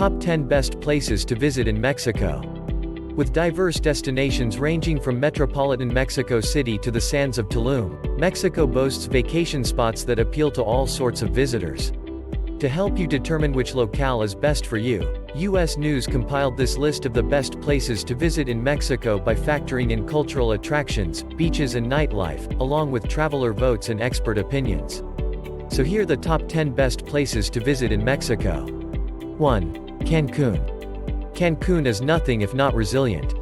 Top 10 Best Places to Visit in Mexico. With diverse destinations ranging from metropolitan Mexico City to the sands of Tulum, Mexico boasts vacation spots that appeal to all sorts of visitors. To help you determine which locale is best for you, U.S. News compiled this list of the best places to visit in Mexico by factoring in cultural attractions, beaches and nightlife, along with traveler votes and expert opinions. So here are the top 10 best places to visit in Mexico. 1. Cancun. Cancun is nothing if not resilient.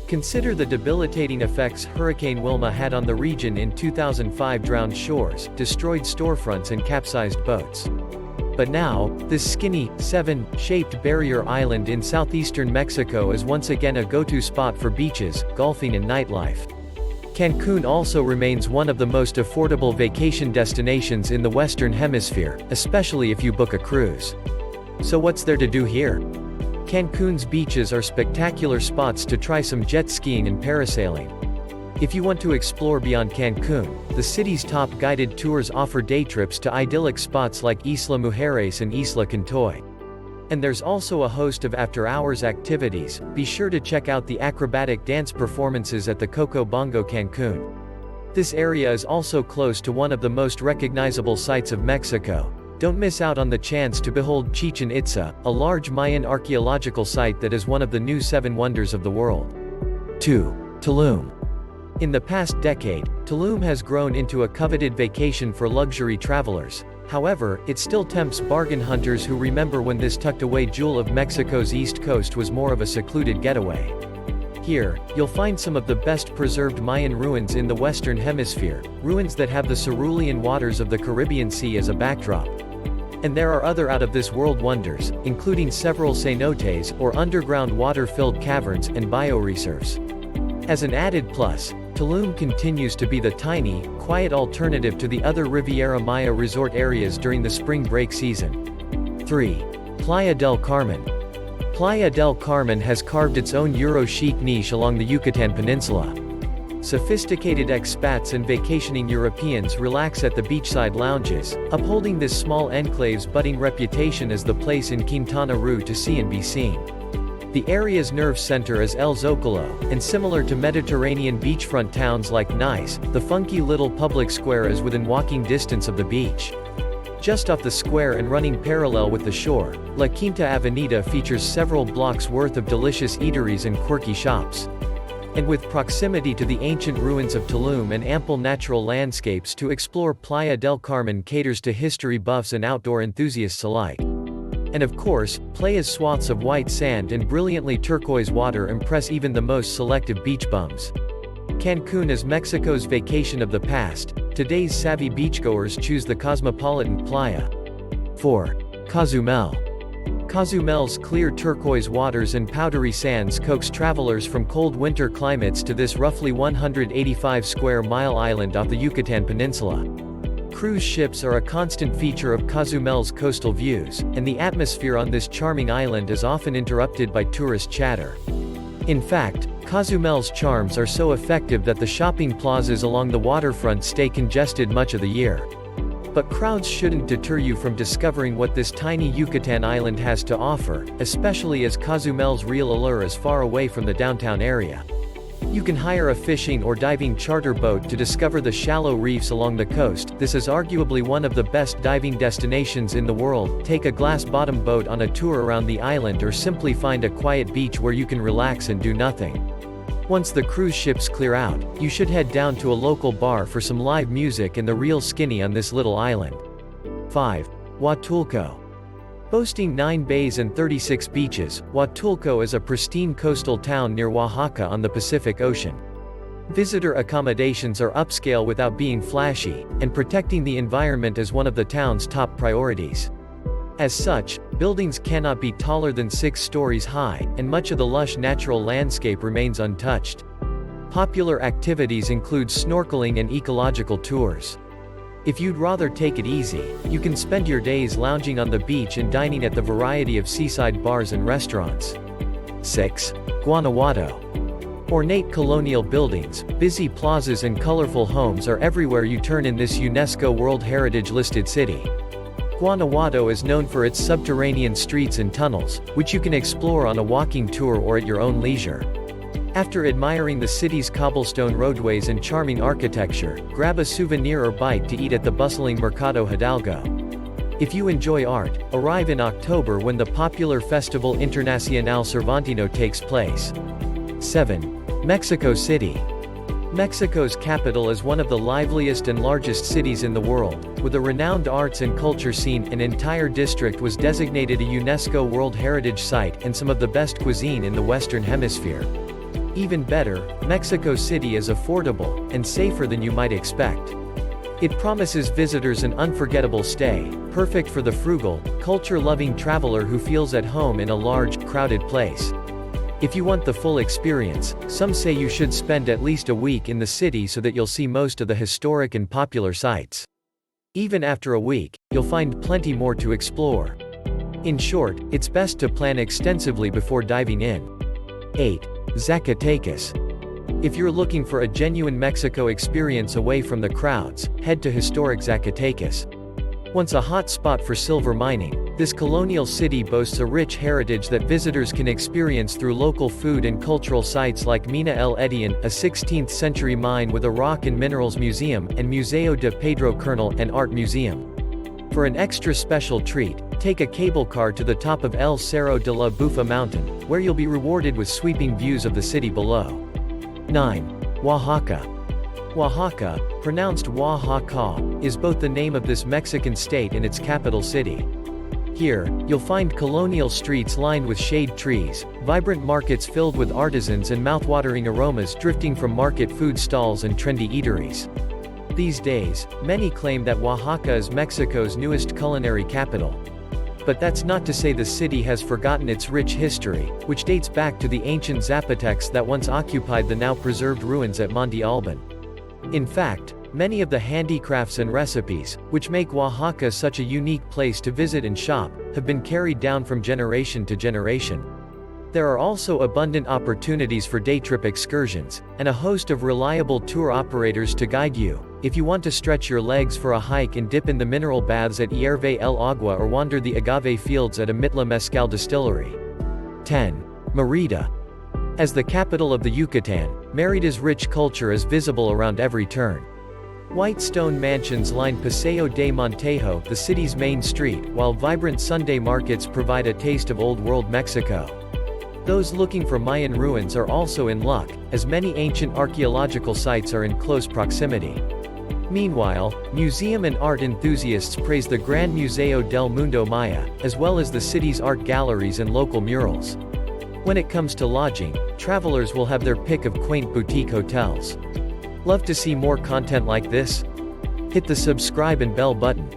Consider the debilitating effects Hurricane Wilma had on the region in 2005. Drowned shores, destroyed storefronts and capsized boats. But now, this skinny, 7-shaped barrier island in southeastern Mexico is once again a go-to spot for beaches, golfing and nightlife. Cancun also remains one of the most affordable vacation destinations in the Western Hemisphere, especially if you book a cruise. So what's there to do here? Cancun's beaches are spectacular spots to try some jet skiing and parasailing. If you want to explore beyond Cancun, the city's top guided tours offer day trips to idyllic spots like Isla Mujeres and Isla Cantoy. And there's also a host of after-hours activities. Be sure to check out the acrobatic dance performances at the Coco Bongo Cancun. This area is also close to one of the most recognizable sites of Mexico. Don't miss out on the chance to behold Chichen Itza, a large Mayan archaeological site that is one of the new 7 wonders of the world. 2. Tulum. In the past decade, Tulum has grown into a coveted vacation for luxury travelers. However, it still tempts bargain hunters who remember when this tucked-away jewel of Mexico's east coast was more of a secluded getaway. Here, you'll find some of the best preserved Mayan ruins in the Western Hemisphere, ruins that have the cerulean waters of the Caribbean Sea as a backdrop. And there are other out-of-this-world wonders, including several cenotes, or underground water-filled caverns, and bioreserves. As an added plus, Tulum continues to be the tiny, quiet alternative to the other Riviera Maya resort areas during the spring break season. 3. Playa del Carmen. Playa del Carmen has carved its own Euro-chic niche along the Yucatán Peninsula. Sophisticated expats and vacationing Europeans relax at the beachside lounges, upholding this small enclave's budding reputation as the place in Quintana Roo to see and be seen. The area's nerve center is El Zocalo, and similar to Mediterranean beachfront towns like Nice, the funky little public square is within walking distance of the beach. Just off the square and running parallel with the shore, La Quinta Avenida features several blocks worth of delicious eateries and quirky shops. And with proximity to the ancient ruins of Tulum and ample natural landscapes to explore, Playa del Carmen caters to history buffs and outdoor enthusiasts alike. And of course, Playa's swaths of white sand and brilliantly turquoise water impress even the most selective beach bums. Cancun is Mexico's vacation of the past. Today's savvy beachgoers choose the cosmopolitan Playa. 4. Cozumel. Cozumel's clear turquoise waters and powdery sands coax travelers from cold winter climates to this roughly 185 square mile island off the Yucatán Peninsula. Cruise ships are a constant feature of Cozumel's coastal views, and the atmosphere on this charming island is often interrupted by tourist chatter. In fact, Cozumel's charms are so effective that the shopping plazas along the waterfront stay congested much of the year. But crowds shouldn't deter you from discovering what this tiny Yucatan island has to offer, especially as Cozumel's real allure is far away from the downtown area. You can hire a fishing or diving charter boat to discover the shallow reefs along the coast. This is arguably one of the best diving destinations in the world. Take a glass-bottom boat on a tour around the island or simply find a quiet beach where you can relax and do nothing. Once the cruise ships clear out, you should head down to a local bar for some live music and the real skinny on this little island. 5. Watulko. Boasting 9 bays and 36 beaches, Watulko is a pristine coastal town near Oaxaca on the Pacific Ocean. Visitor accommodations are upscale without being flashy, and protecting the environment is one of the town's top priorities. As such, buildings cannot be taller than 6 stories high, and much of the lush natural landscape remains untouched. Popular activities include snorkeling and ecological tours. If you'd rather take it easy, you can spend your days lounging on the beach and dining at the variety of seaside bars and restaurants. 6. Guanajuato. Ornate colonial buildings, busy plazas and colorful homes are everywhere you turn in this UNESCO World Heritage listed city. Guanajuato is known for its subterranean streets and tunnels, which you can explore on a walking tour or at your own leisure. After admiring the city's cobblestone roadways and charming architecture, grab a souvenir or bite to eat at the bustling Mercado Hidalgo. If you enjoy art, arrive in October when the popular Festival Internacional Cervantino takes place. 7. Mexico City. Mexico's capital is one of the liveliest and largest cities in the world, with a renowned arts and culture scene. An entire district was designated a UNESCO World Heritage Site and some of the best cuisine in the Western Hemisphere. Even better, Mexico City is affordable and safer than you might expect. It promises visitors an unforgettable stay, perfect for the frugal, culture-loving traveler who feels at home in a large, crowded place. If you want the full experience, some say you should spend at least a week in the city so that you'll see most of the historic and popular sites. Even after a week, you'll find plenty more to explore. In short, it's best to plan extensively before diving in. 8. Zacatecas. If you're looking for a genuine Mexico experience away from the crowds, head to historic Zacatecas. Once a hot spot for silver mining, this colonial city boasts a rich heritage that visitors can experience through local food and cultural sites like Mina El Edian, a 16th-century mine with a rock and minerals museum, and Museo de Pedro Kernel, an art museum. For an extra special treat, take a cable car to the top of El Cerro de la Bufa mountain, where you'll be rewarded with sweeping views of the city below. 9. Oaxaca. Oaxaca, pronounced Oaxaca, is both the name of this Mexican state and its capital city. Here, you'll find colonial streets lined with shade trees, vibrant markets filled with artisans and mouthwatering aromas drifting from market food stalls and trendy eateries. These days, many claim that Oaxaca is Mexico's newest culinary capital. But that's not to say the city has forgotten its rich history, which dates back to the ancient Zapotecs that once occupied the now preserved ruins at Monte Alban. In fact, many of the handicrafts and recipes, which make Oaxaca such a unique place to visit and shop, have been carried down from generation to generation. There are also abundant opportunities for day trip excursions, and a host of reliable tour operators to guide you, if you want to stretch your legs for a hike and dip in the mineral baths at Hierve el Agua or wander the agave fields at a Mitla Mezcal distillery. 10. Merida. As the capital of the Yucatán, Merida's rich culture is visible around every turn. White stone mansions line Paseo de Montejo, the city's main street, while vibrant Sunday markets provide a taste of old-world Mexico. Those looking for Mayan ruins are also in luck, as many ancient archaeological sites are in close proximity. Meanwhile, museum and art enthusiasts praise the Gran Museo del Mundo Maya, as well as the city's art galleries and local murals. When it comes to lodging, travelers will have their pick of quaint boutique hotels. Love to see more content like this? Hit the subscribe and bell button.